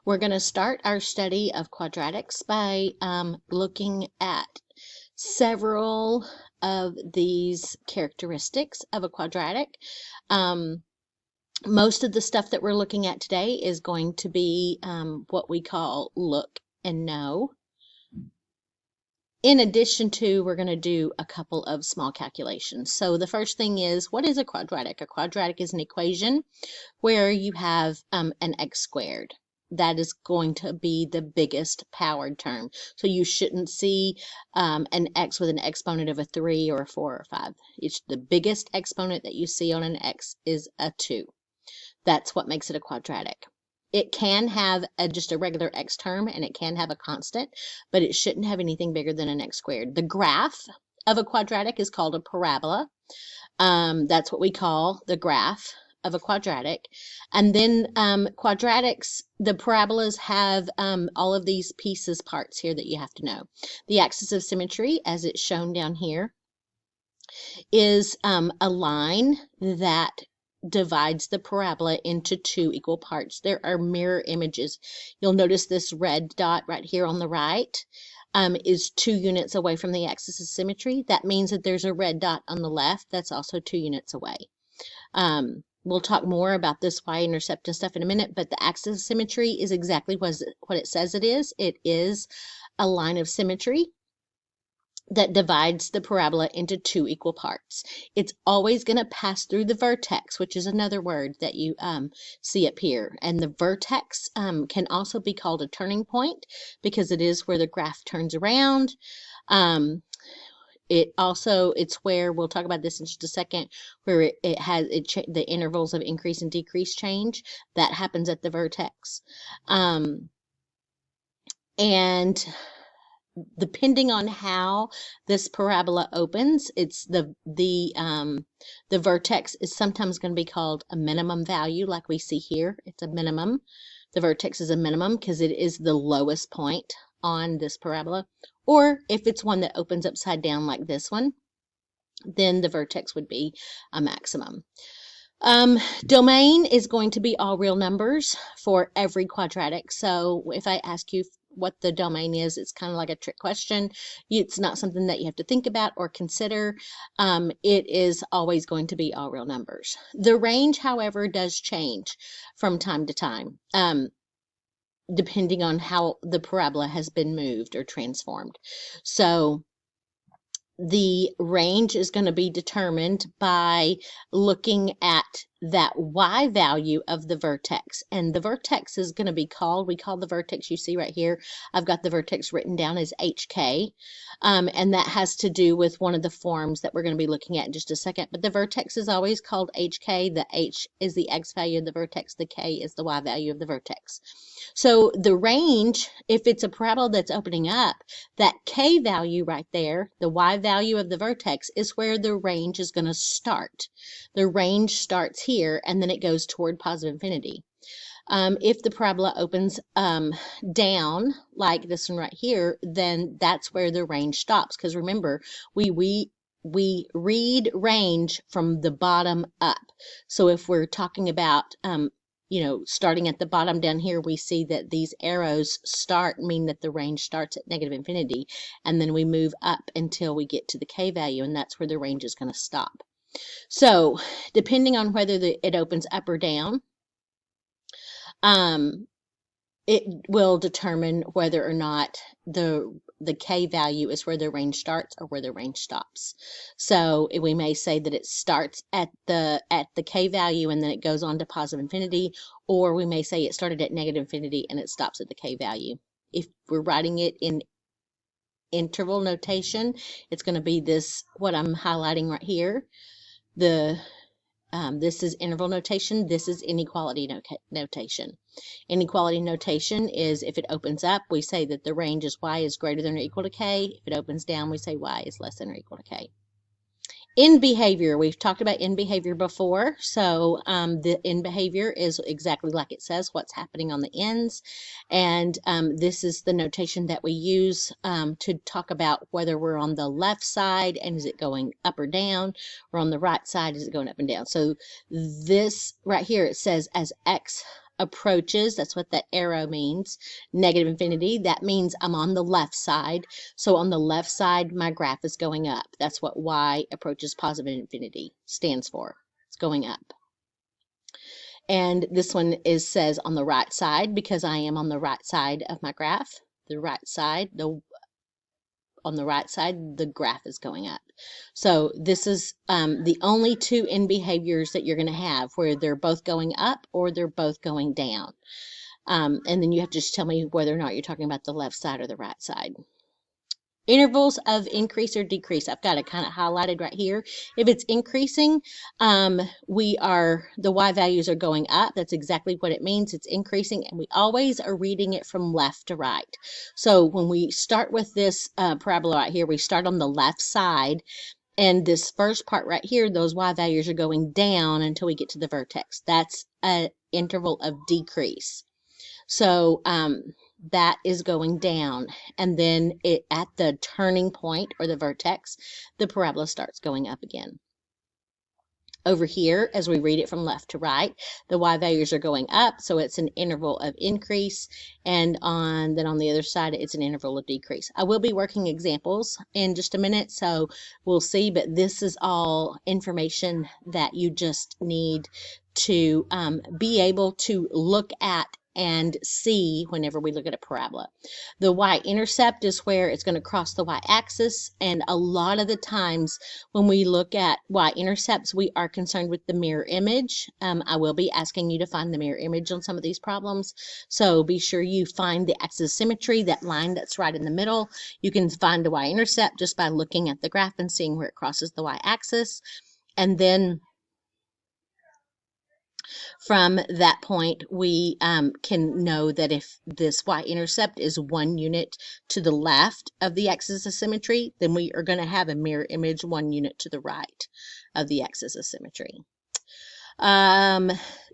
We're going to start our study of quadratics by looking at several of these characteristics of a quadratic. Most of the stuff that we're looking at today is going to be what we call look and know. In addition to, we're going to do a couple of small calculations. So the first thing is, what is a quadratic? A quadratic is an equation where you have an x squared. That is going to be the biggest powered term. So you shouldn't see an x with an exponent of a 3 or a 4 or 5. It's the biggest exponent that you see on an x is a 2. That's what makes it a quadratic. It can have just a regular x term, and it can have a constant, but it shouldn't have anything bigger than an x squared. The graph of a quadratic is called a parabola. That's what we call the graph of a quadratic. And then quadratics, the parabolas have all of these parts here that you have to know. The axis of symmetry, as it's shown down here, is a line that divides the parabola into two equal parts. There are mirror images. You'll notice this red dot right here on the right is 2 units away from the axis of symmetry. That means that there's a red dot on the left that's also 2 units away. We'll talk more about this y-intercept and stuff in a minute, but the axis of symmetry is exactly what it says it is. It is a line of symmetry that divides the parabola into 2 equal parts. It's always going to pass through the vertex, which is another word that you see up here. And the vertex can also be called a turning point because it is where the graph turns around. It's where, we'll talk about this in just a second, where the intervals of increase and decrease change. That happens at the vertex. And depending on how this parabola opens, it's the vertex is sometimes going to be called a minimum value, like we see here. It's a minimum. The vertex is a minimum because it is the lowest point on this parabola. Or if it's one that opens upside down like this one, then the vertex would be a maximum. Domain is going to be all real numbers for every quadratic. So if I ask you what the domain is, it's kind of like a trick question. It's not something that you have to think about or consider. It is always going to be all real numbers. The range, however, does change from time to time, depending on how the parabola has been moved or transformed. So the range is going to be determined by looking at that y value of the vertex, and the vertex is going to be called, we call the vertex, you see right here, I've got the vertex written down as HK, and that has to do with one of the forms that we're going to be looking at in just a second. But the vertex is always called HK. The H is the x value of the vertex, the K is the y value of the vertex. So the range, if it's a parabola that's opening up, that K value right there, the y value of the vertex, is where the range is going to start. The range starts here, and then it goes toward positive infinity. If the parabola opens down, like this one right here, then that's where the range stops. Because remember, we read range from the bottom up. So if we're talking about starting at the bottom down here, we see that these arrows mean that the range starts at negative infinity, and then we move up until we get to the K value, and that's where the range is going to stop. So depending on whether it opens up or down, it will determine whether or not the K value is where the range starts or where the range stops. So we may say that it starts at the K value and then it goes on to positive infinity, or we may say it started at negative infinity and it stops at the K value. If we're writing it in interval notation, it's going to be this, what I'm highlighting right here. This is interval notation. This is inequality notation. Inequality notation is if it opens up, we say that the range is y is greater than or equal to k. If it opens down, we say y is less than or equal to k. In behavior, we've talked about in behavior before. So the in behavior is exactly like it says, what's happening on the ends. And this is the notation that we use to talk about whether we're on the left side and is it going up or down, or on the right side, is it going up and down. So this right here, it says as x approaches, that's what that arrow means, negative infinity, that means I'm on the left side. So on the left side, my graph is going up. That's what y approaches positive infinity stands for. It's going up. And this one says on the right side, because I am on the right side of my graph. The right side, on the right side, the graph is going up. So this is the only two end behaviors that you're going to have where they're both going up or they're both going down. And then you have to just tell me whether or not you're talking about the left side or the right side. Intervals of increase or decrease. I've got it kind of highlighted right here. If it's increasing, the y values are going up. That's exactly what it means. It's increasing, and we always are reading it from left to right. So when we start with this parabola right here, we start on the left side, and this first part right here, those y values are going down until we get to the vertex. That's an interval of decrease. So that is going down, and then at the turning point or the vertex, the parabola starts going up again. Over here, as we read it from left to right, the y values are going up, so it's an interval of increase, and then on the other side, it's an interval of decrease. I will be working examples in just a minute, so we'll see, but this is all information that you just need to be able to look at and see whenever we look at a parabola. The y-intercept is where it's going to cross the y-axis, and a lot of the times when we look at y-intercepts, we are concerned with the mirror image. I will be asking you to find the mirror image on some of these problems, so be sure you find the axis of symmetry, that line that's right in the middle. You can find the y-intercept just by looking at the graph and seeing where it crosses the y-axis, and then from that point, we can know that if this y-intercept is 1 unit to the left of the axis of symmetry, then we are going to have a mirror image 1 unit to the right of the axis of symmetry.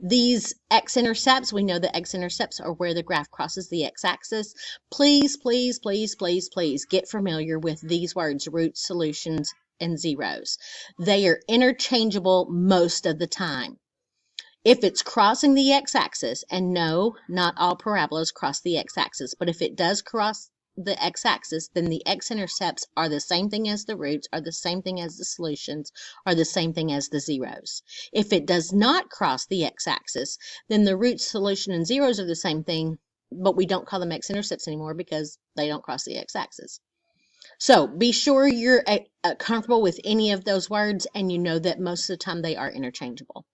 These x-intercepts, we know that x-intercepts are where the graph crosses the x-axis. Please, please, please, please, please get familiar with these words, roots, solutions, and zeros. They are interchangeable most of the time. If it's crossing the x-axis, and no, not all parabolas cross the x-axis, but if it does cross the x-axis, then the x-intercepts are the same thing as the roots, are the same thing as the solutions, are the same thing as the zeros. If it does not cross the x-axis, then the roots, solution, and zeros are the same thing, but we don't call them x-intercepts anymore because they don't cross the x-axis. So be sure you're comfortable with any of those words, and you know that most of the time they are interchangeable.